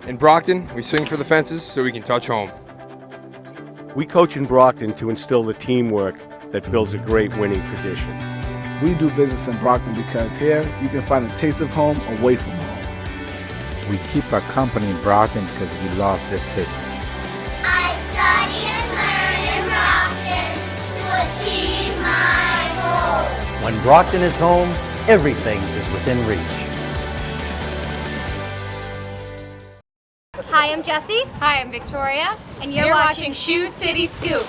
In Brockton, we swing for the fences so we can touch home. We coach in Brockton to instill the teamwork that builds a great winning tradition. We do business in Brockton because here you can find a taste of home away from home. We keep our company in Brockton because we love this city. I study and learn in Brockton to achieve my goals. When Brockton is home, everything is within reach. Hi, I'm Jessie. Hi, I'm Victoria. And you're watching Shoe City Scoop.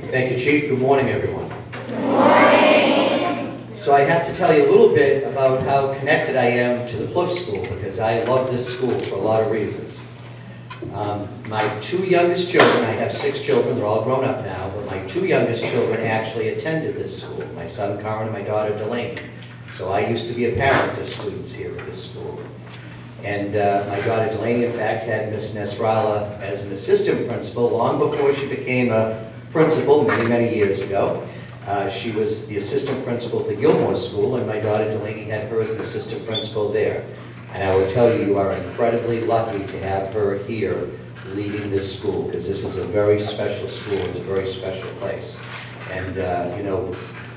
Thank you, Chief. Good morning, everyone. Good morning. So I have to tell you a little bit about how connected I am to the Plouffe School, because I love this school for a lot of reasons. My two youngest children, I have 6 children, they're all grown up now, but my 2 youngest children actually attended this school, my son Karan and my daughter Delaney. So I used to be a parent of students here at this school. And my daughter Delaney, in fact, had Miss Nasrallah as an assistant principal long before she became a principal many, many years ago. She was the assistant principal at the Gilmore School, and my daughter Delaney had her as an assistant principal there. And I will tell you, you are incredibly lucky to have her here leading this school, because this is a very special school. It's a very special place. And, you know,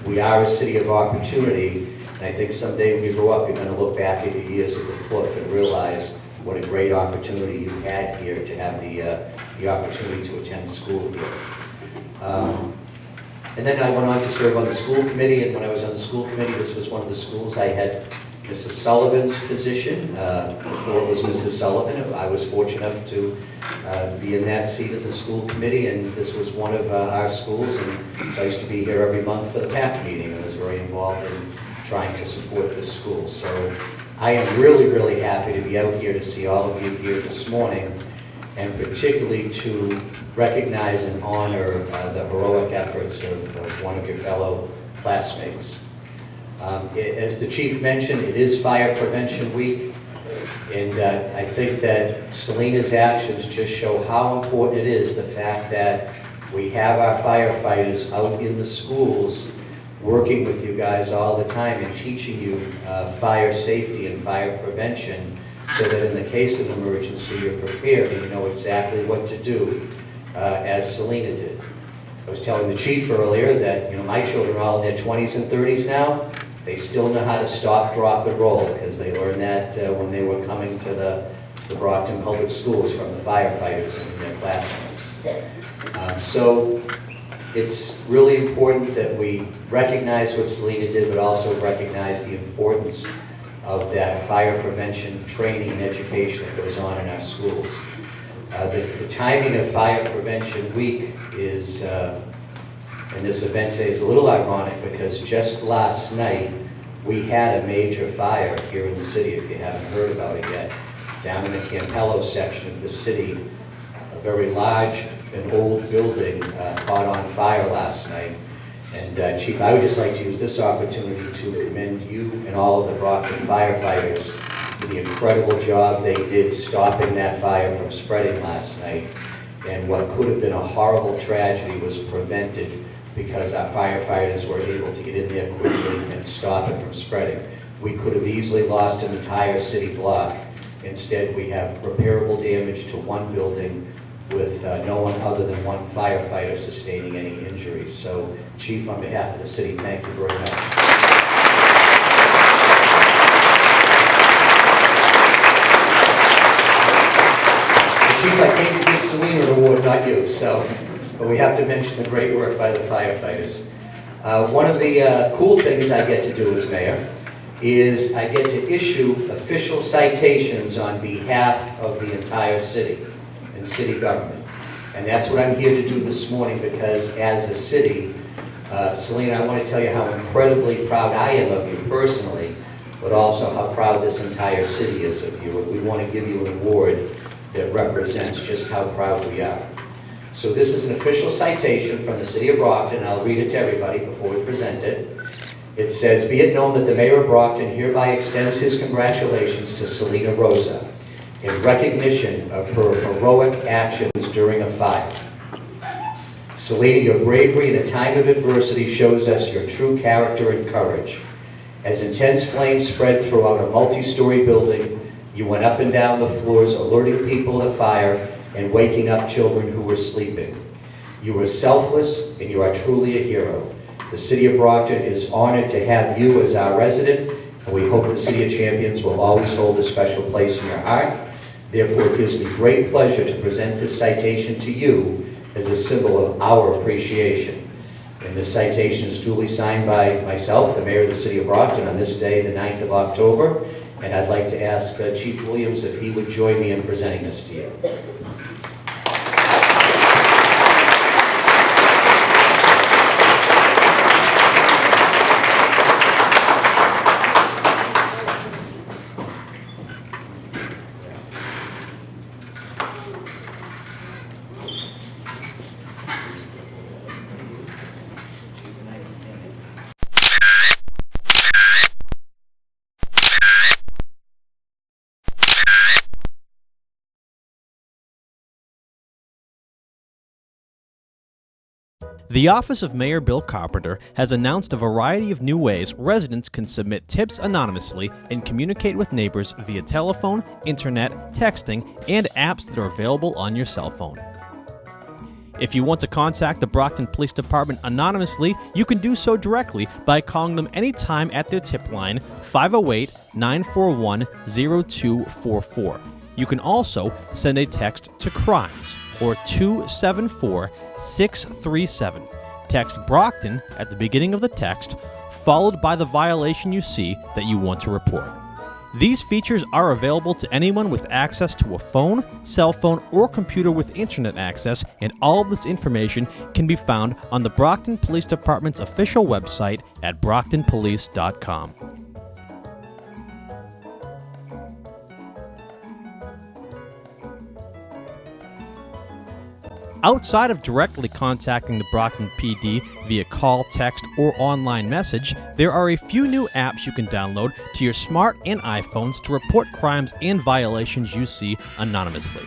we are a city of opportunity, and I think someday when you grow up, you're going to look back at your years at the Plouffe and realize what a great opportunity you had here to have the opportunity to attend school here. And then I went on to serve on the school committee, and when I was on the school committee, this was one of the schools I had Mrs. Sullivan's position. Before it was Mrs. Sullivan, I was fortunate enough to be in that seat at the school committee, and this was one of our schools, and so I used to be here every month for the PTA meeting, and was very involved in trying to support this school. So I am really, really happy to be out here to see all of you here this morning, and particularly to recognize and honor the heroic efforts of one of your fellow classmates. As the chief mentioned, it is Fire Prevention Week, and I think that Selena's actions just show how important it is, the fact that we have our firefighters out in the schools working with you guys all the time and teaching you fire safety and fire prevention, so that in the case of an emergency, you're prepared and you know exactly what to do, as Selena did. I was telling the chief earlier that, you know, my children are all in their 20s and 30s now. They still know how to stop, drop, and roll, because they learned that when they were coming to the Brockton Public Schools from the firefighters in their classrooms. So it's really important that we recognize what Selena did, but also recognize the importance of that fire prevention training and education that goes on in our schools. The timing of Fire Prevention Week is, and this event today is a little ironic, because just last night we had a major fire here in the city, if you haven't heard about it yet, down in the Campello section of the city. A very large and old building caught on fire last night. And Chief, I would just like to use this opportunity to commend you and all of the Brockton firefighters for the incredible job they did stopping that fire from spreading last night. And what could have been a horrible tragedy was prevented because our firefighters were able to get in there quickly and stop it from spreading. We could have easily lost an entire city block. Instead, we have repairable damage to one building with no one other than one firefighter sustaining any injuries. So, Chief, on behalf of the city, thank you very much. Chief, I came to give Selena an award, not you, so, but we have to mention the great work by the firefighters. One of the cool things I get to do as mayor is I get to issue official citations on behalf of the entire city and city government. And that's what I'm here to do this morning, because as a city, Selena, I want to tell you how incredibly proud I am of you personally but also how proud this entire city is of you. And we want to give you an award that represents just how proud we are. So this is an official citation from the City of Brockton. I'll read it to everybody before we present it. It says, "Be it known that the Mayor of Brockton hereby extends his congratulations to Selena Rosa in recognition of her heroic actions during a fire. Selena, your bravery in a time of adversity shows us your true character and courage. As intense flames spread throughout a multi-story building, you went up and down the floors alerting people of the fire and waking up children who were sleeping. You were selfless and you are truly a hero. The City of Brockton is honored to have you as our resident, and we hope the City of Champions will always hold a special place in your heart. Therefore, it gives me great pleasure to present this citation to you as a symbol of our appreciation." And this citation is duly signed by myself, the Mayor of the City of Brockton, on this day, the 9th of October. And I'd like to ask Chief Williams if he would join me in presenting this to you. The Office of Mayor Bill Carpenter has announced a variety of new ways residents can submit tips anonymously and communicate with neighbors via telephone, internet, texting, and apps that are available on your cell phone. If you want to contact the Brockton Police Department anonymously, you can do so directly by calling them anytime at their tip line 508-941-0244. You can also send a text to CRIMES or 274-637. Text Brockton at the beginning of the text, followed by the violation you see that you want to report. These features are available to anyone with access to a phone, cell phone, or computer with internet access, and all of this information can be found on the Brockton Police Department's official website at brocktonpolice.com. Outside of directly contacting the Brockton PD via call, text, or online message, there are a few new apps you can download to your smart and iPhones to report crimes and violations you see anonymously.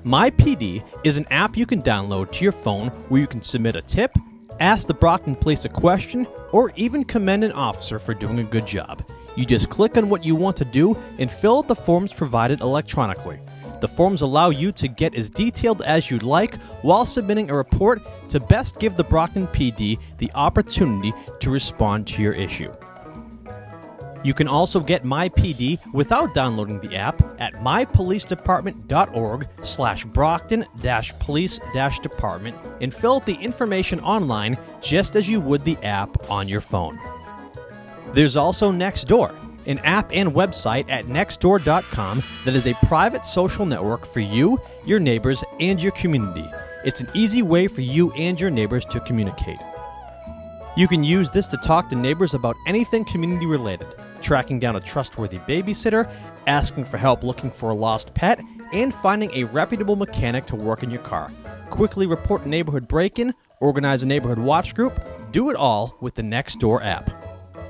My PD is an app you can download to your phone where you can submit a tip, ask the Brockton Police a question, or even commend an officer for doing a good job. You just click on what you want to do and fill out the forms provided electronically. The forms allow you to get as detailed as you'd like while submitting a report to best give the Brockton PD the opportunity to respond to your issue. You can also get My PD without downloading the app at mypolicedepartment.org/Brockton-police-department and fill out the information online just as you would the app on your phone. There's also Nextdoor, an app and website at nextdoor.com that is a private social network for you, your neighbors, and your community. It's an easy way for you and your neighbors to communicate. You can use this to talk to neighbors about anything community related, tracking down a trustworthy babysitter, asking for help looking for a lost pet, and finding a reputable mechanic to work in your car. Quickly report a neighborhood break-in, organize a neighborhood watch group, do it all with the Nextdoor app.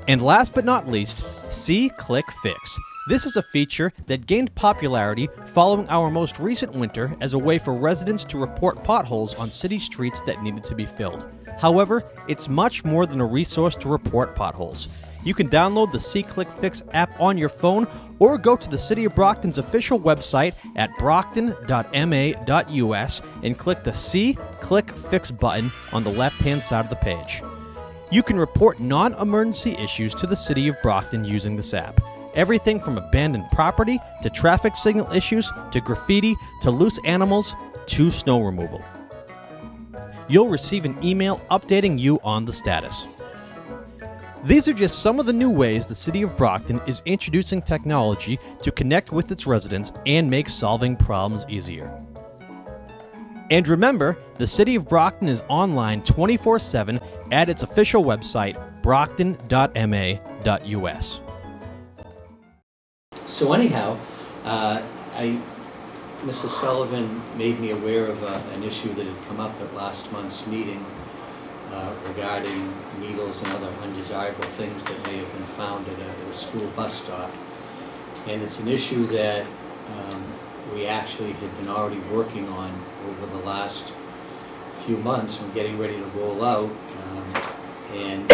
And last but not least, See, Click, Fix. This is a feature that gained popularity following our most recent winter as a way for residents to report potholes on city streets that needed to be filled. However, it's much more than a resource to report potholes. You can download the See, Click, Fix app on your phone or go to the City of Brockton's official website at brockton.ma.us and click the See, Click, Fix button on the left-hand side of the page. You can report non-emergency issues to the City of Brockton using this app. Everything from abandoned property, to traffic signal issues, to graffiti, to loose animals, to snow removal. You'll receive an email updating you on the status. These are just some of the new ways the City of Brockton is introducing technology to connect with its residents and make solving problems easier. And remember, the City of Brockton is online 24/7 at its official website, brockton.ma.us. So anyhow, Mrs. Sullivan made me aware of an issue that had come up at last month's meeting regarding needles and other undesirable things that may have been found at a school bus stop. And it's an issue that we actually had been already working on over the last few months and getting ready to roll out. And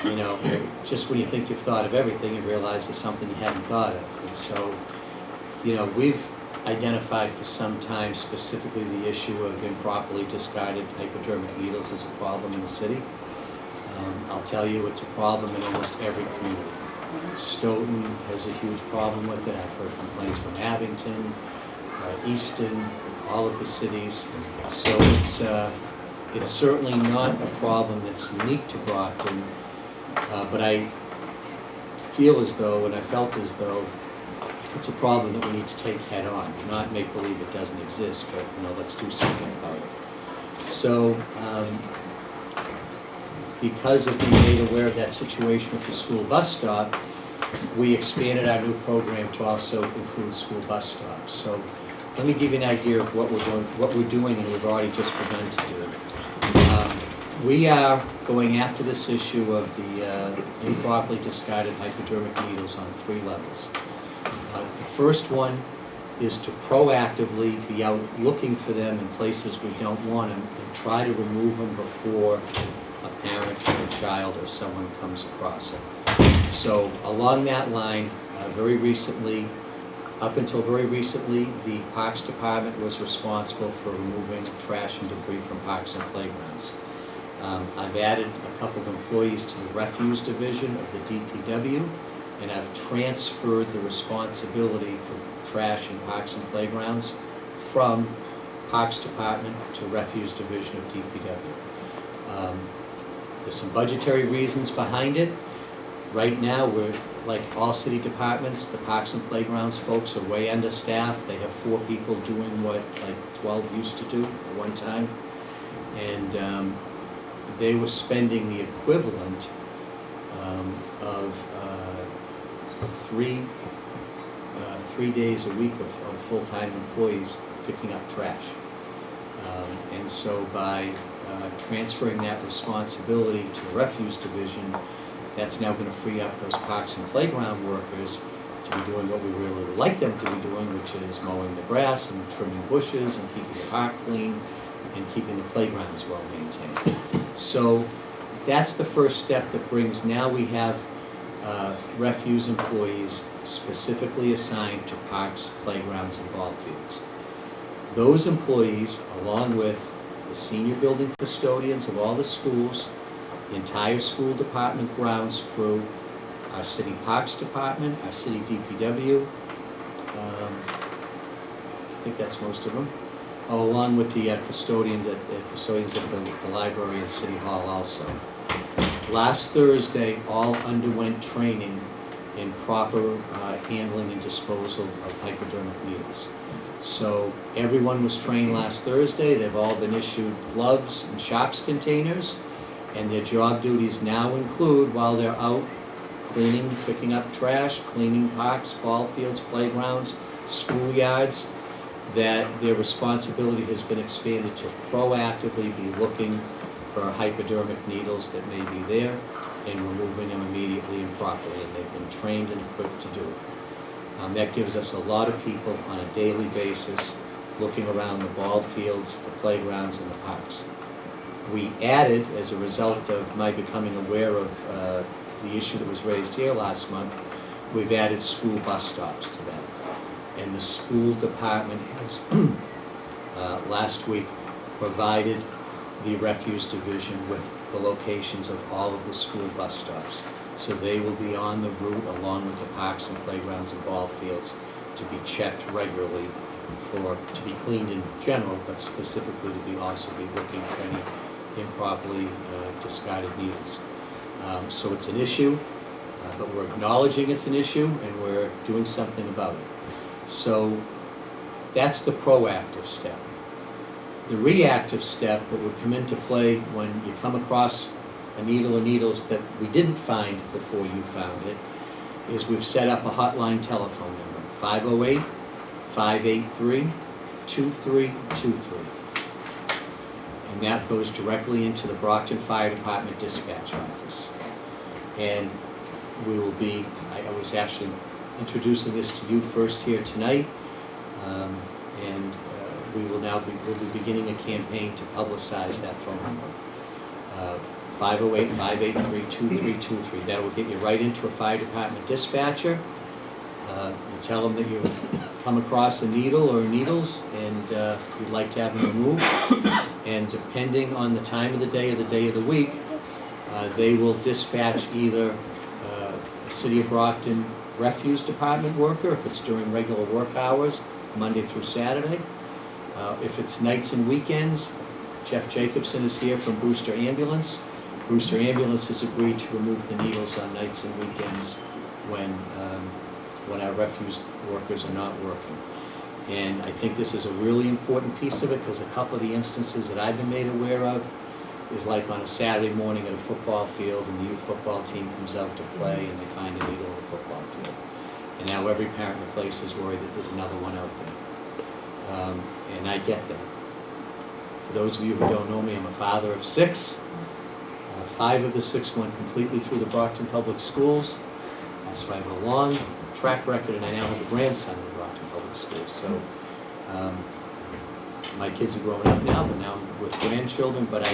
you know, just when you think you've thought of everything, you realize there's something you haven't thought of. And so, you know, we've identified for some time specifically the issue of improperly discarded hypodermic needles as a problem in the city. I'll tell you, it's a problem in almost every community. Stoughton has a huge problem with it. I've heard complaints from Abington, Easton, all of the cities. So it's certainly not a problem that's unique to Brockton, but I feel as though, and I felt as though, it's a problem that we need to take head on, not make believe it doesn't exist, but you know, let's do something about it. So, because of being made aware of that situation with the school bus stop, we expanded our new program to also include school bus stops. So, let me give you an idea of what we're doing, and we've already just begun to do. We are going after this issue of the improperly discarded hypodermic needles on 3 levels. The first one is to proactively be out looking for them in places we don't want them and try to remove them before a parent or a child or someone comes across it. So along that line, very recently, up until very recently, the Parks Department was responsible for removing trash and debris from parks and playgrounds. I've added a couple of employees to the refuse division of the DPW, and I've transferred the responsibility for trash in parks and playgrounds from Parks Department to Refuse Division of DPW. There's some budgetary reasons behind it. Right now, we're, like all city departments, the Parks and Playgrounds folks are way understaffed. They have 4 people doing what like 12 used to do at one time. And they were spending the equivalent of 3 days a week of full-time employees picking up trash. And so by transferring that responsibility to the refuse division, that's now going to free up those parks and playground workers to be doing what we really would like them to be doing, which is mowing the grass and trimming bushes and keeping the park clean and keeping the playgrounds well maintained. So that's the first step that brings, now we have refuse employees specifically assigned to parks, playgrounds, and ball fields. Those employees, along with the senior building custodians of all the schools, the entire school department grounds crew, our city parks department, our city DPW, I think that's most of them, along with the custodians at the library and city hall also. Last Thursday, all underwent training in proper handling and disposal of hypodermic needles. So everyone was trained last Thursday. They've all been issued gloves and shops containers, and their job duties now include, while they're out cleaning, picking up trash, cleaning parks, ball fields, playgrounds, schoolyards, that their responsibility has been expanded to proactively be looking for hypodermic needles that may be there and removing them immediately and properly, and they've been trained and equipped to do it. That gives us a lot of people on a daily basis looking around the ball fields, the playgrounds, and the parks. We added, as a result of my becoming aware of the issue that was raised here last month, we've added school bus stops to that. And the school department has, last week, provided the refuse division with the locations of all of the school bus stops. So they will be on the route along with the parks and playgrounds and ball fields to be checked regularly to be cleaned in general, but specifically to be also be looking for any improperly discarded needles. So it's an issue, but we're acknowledging it's an issue and we're doing something about it. So that's the proactive step. The reactive step that would come into play when you come across a needle or needles that we didn't find before you found it is we've set up a hotline telephone number, 508-583-2323. And that goes directly into the Brockton Fire Department dispatch office. And we will be, I was actually introducing this to you first here tonight, and we'll be beginning a campaign to publicize that phone number. 508-583-2323. That will get you right into a fire department dispatcher. You tell them that you've come across a needle or needles and you'd like to have them removed. And depending on the time of the day or the day of the week, they will dispatch either a City of Brockton refuse department worker if it's during regular work hours, Monday through Saturday. If it's nights and weekends, Jeff Jacobson is here from Brewster Ambulance. Brewster Ambulance has agreed to remove the needles on nights and weekends when our refuse workers are not working. And I think this is a really important piece of it, because a couple of the instances that I've been made aware of is like on a Saturday morning at a football field, and the youth football team comes out to play and they find a needle in the football field. And now every parent in the place is worried that there's another one out there. And I get that. For those of you who don't know me, I'm a father of 6. 5 of the 6 went completely through the Brockton Public Schools. So I have a long track record, and I now have a grandson in the Brockton Public Schools. So my kids are growing up now, but now I'm with grandchildren, but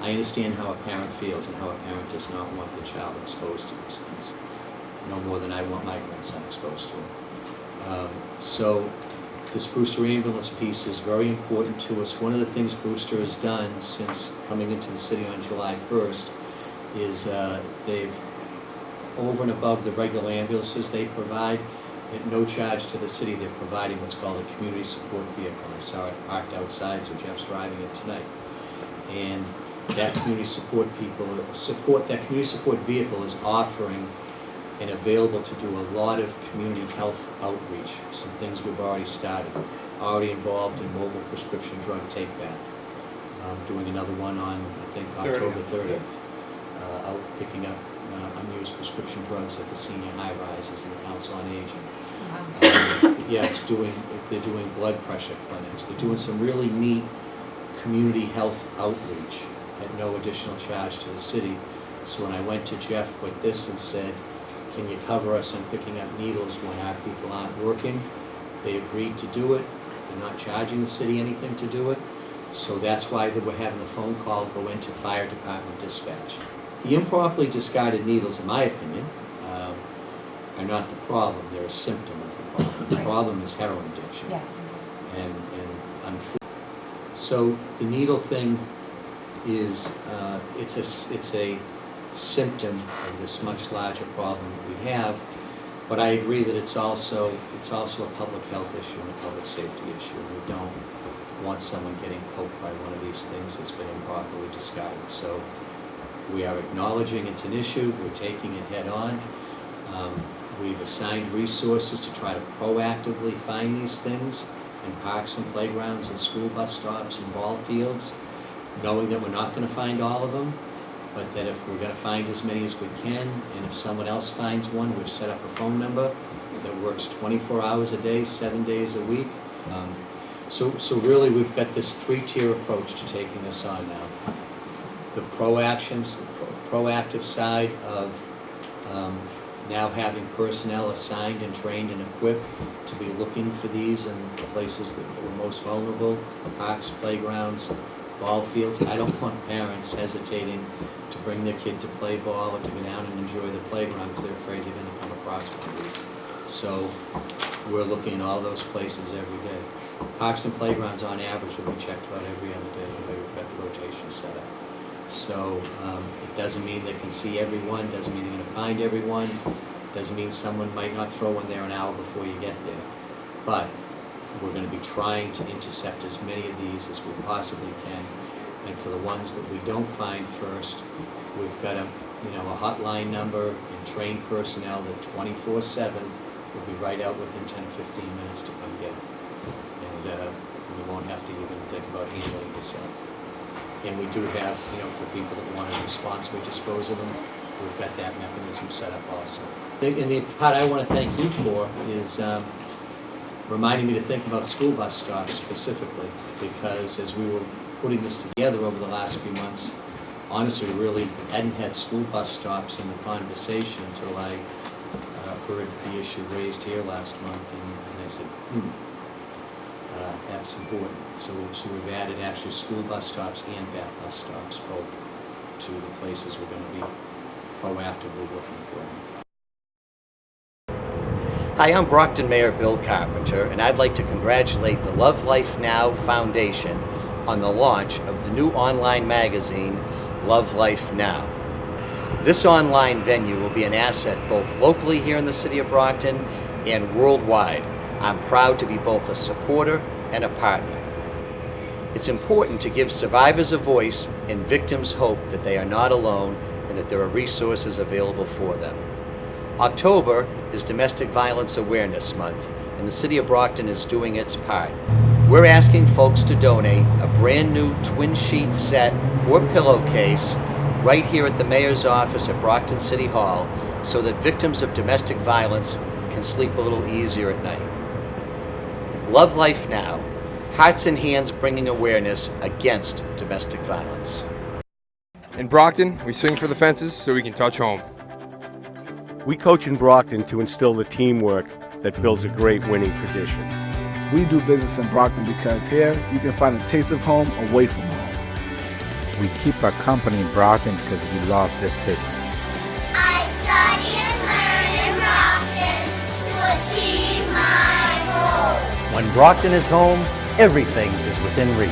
I understand how a parent feels and how a parent does not want the child exposed to these things, no more than I want my grandson exposed to it. So this Brewster Ambulance piece is very important to us. One of the things Brewster has done since coming into the city on July 1st is they've, over and above the regular ambulances they provide, at no charge to the city, they're providing what's called a community support vehicle. I saw it parked outside, so Jeff's driving it tonight. And that community support vehicle is offering and available to do a lot of community health outreach. Some things we've already started. Already involved in mobile prescription drug take-back. Doing another one on, I think, October 30th. Out picking up unused prescription drugs at the senior high-rises and the Council on Aging. Yeah, they're doing blood pressure clinics. They're doing some really neat community health outreach at no additional charge to the city. So when I went to Jeff with this and said, can you cover us in picking up needles when our people aren't working? They agreed to do it. They're not charging the city anything to do it. So that's why we're having the phone call go into fire department dispatch. The improperly discarded needles, in my opinion, are not the problem. They're a symptom of the problem. The problem is heroin addiction. Yes. And so the needle thing is it's a symptom of this much larger problem that we have. But I agree that it's also a public health issue and a public safety issue. We don't want someone getting poked by one of these things that's been improperly discarded. So we are acknowledging it's an issue. We're taking it head on. We've assigned resources to try to proactively find these things in parks and playgrounds and school bus stops and ball fields, knowing that we're not going to find all of them, but that if we're going to find as many as we can, and if someone else finds one, we've set up a phone number that works 24 hours a day, 7 days a week. So really we've got this 3-tier approach to taking this on now. The proactive side of now having personnel assigned and trained and equipped to be looking for these in places that are most vulnerable, parks, playgrounds, ball fields. I don't want parents hesitating to bring their kid to play ball or to go down and enjoy the playground because they're afraid they're going to come across one of these. So we're looking at all those places every day. Parks and playgrounds on average will be checked about every other day the way we've got the rotation set up. So it doesn't mean they can see everyone, doesn't mean they're going to find everyone, doesn't mean someone might not throw one there an hour before you get there. But we're going to be trying to intercept as many of these as we possibly can. And for the ones that we don't find first, we've got a hotline number and trained personnel that 24/7 will be right out within 10 or 15 minutes to come get it. And you won't have to even think about handling yourself. And we do have, for people that want to responsibly dispose of them, we've got that mechanism set up also. And the part I want to thank you for is reminding me to think about school bus stops specifically, because as we were putting this together over the last few months, honestly, we really hadn't had school bus stops in the conversation until I heard the issue raised here last month, and I said, that's important. So we've added actually school bus stops and bat bus stops both to the places we're going to be proactively looking for. Hi, I'm Brockton Mayor Bill Carpenter, and I'd like to congratulate the Love Life Now Foundation on the launch of the new online magazine, Love Life Now. This online venue will be an asset both locally here in the city of Brockton and worldwide. I'm proud to be both a supporter and a partner. It's important to give survivors a voice and victims hope that they are not alone and that there are resources available for them. October is Domestic Violence Awareness Month, and the City of Brockton is doing its part. We're asking folks to donate a brand new twin sheet set or pillowcase right here at the Mayor's office at Brockton City Hall so that victims of domestic violence can sleep a little easier at night. Love Life Now, hearts and hands bringing awareness against domestic violence. In Brockton, we swing for the fences so we can touch home. We coach in Brockton to instill the teamwork that builds a great winning tradition. We do business in Brockton because here you can find a taste of home away from home. We keep our company in Brockton because we love this city. I study and learn in Brockton to achieve my goals. When Brockton is home, everything is within reach.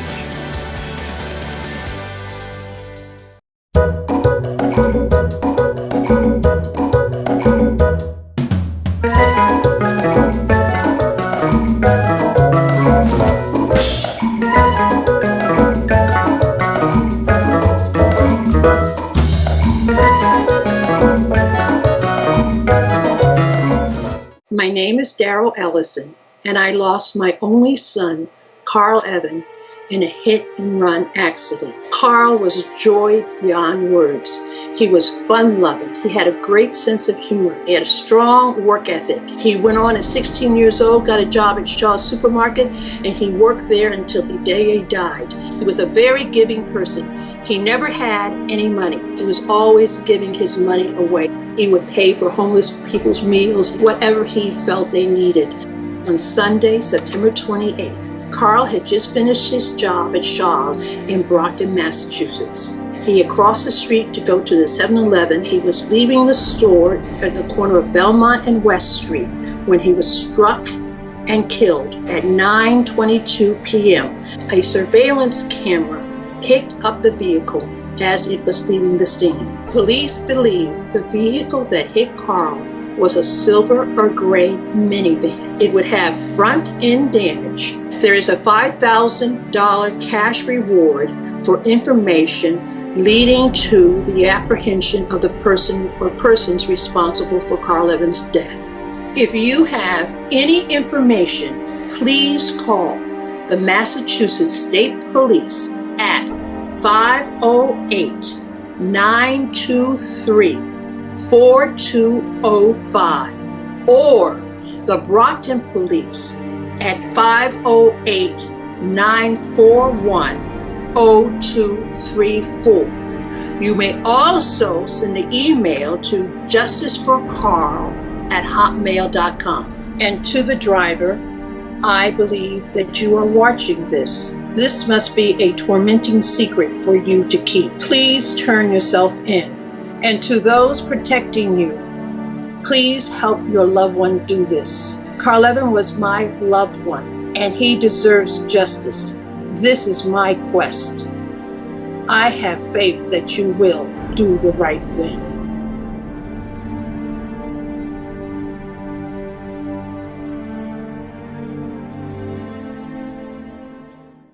My name is Darrell Ellison, and I lost my only son, Carl Evan, in a hit-and-run accident. Carl was joy beyond words. He was fun-loving. He had a great sense of humor. He had a strong work ethic. He went on at 16 years old, got a job at Shaw's Supermarket, and he worked there until the day he died. He was a very giving person. He never had any money. He was always giving his money away. He would pay for homeless people's meals, whatever he felt they needed. On Sunday, September 28th, Carl had just finished his job at Shaw's in Brockton, Massachusetts. He had crossed the street to go to the 7-Eleven. He was leaving the store at the corner of Belmont and West Street when he was struck and killed at 9:22 p.m. A surveillance camera picked up the vehicle as it was leaving the scene. Police believe the vehicle that hit Carl was a silver or gray minivan. It would have front end damage. There is a $5,000 cash reward for information leading to the apprehension of the person or persons responsible for Carl Evans' death. If you have any information, please call the Massachusetts State Police at 508-923-4205 or the Brockton Police at 508-941-0234. You may also send an email to justiceforcarl@hotmail.com. And to the driver, I believe that you are watching this. This must be a tormenting secret for you to keep. Please turn yourself in. And to those protecting you, please help your loved one do this. Carl Evan was my loved one, and he deserves justice. This is my quest. I have faith that you will do the right thing.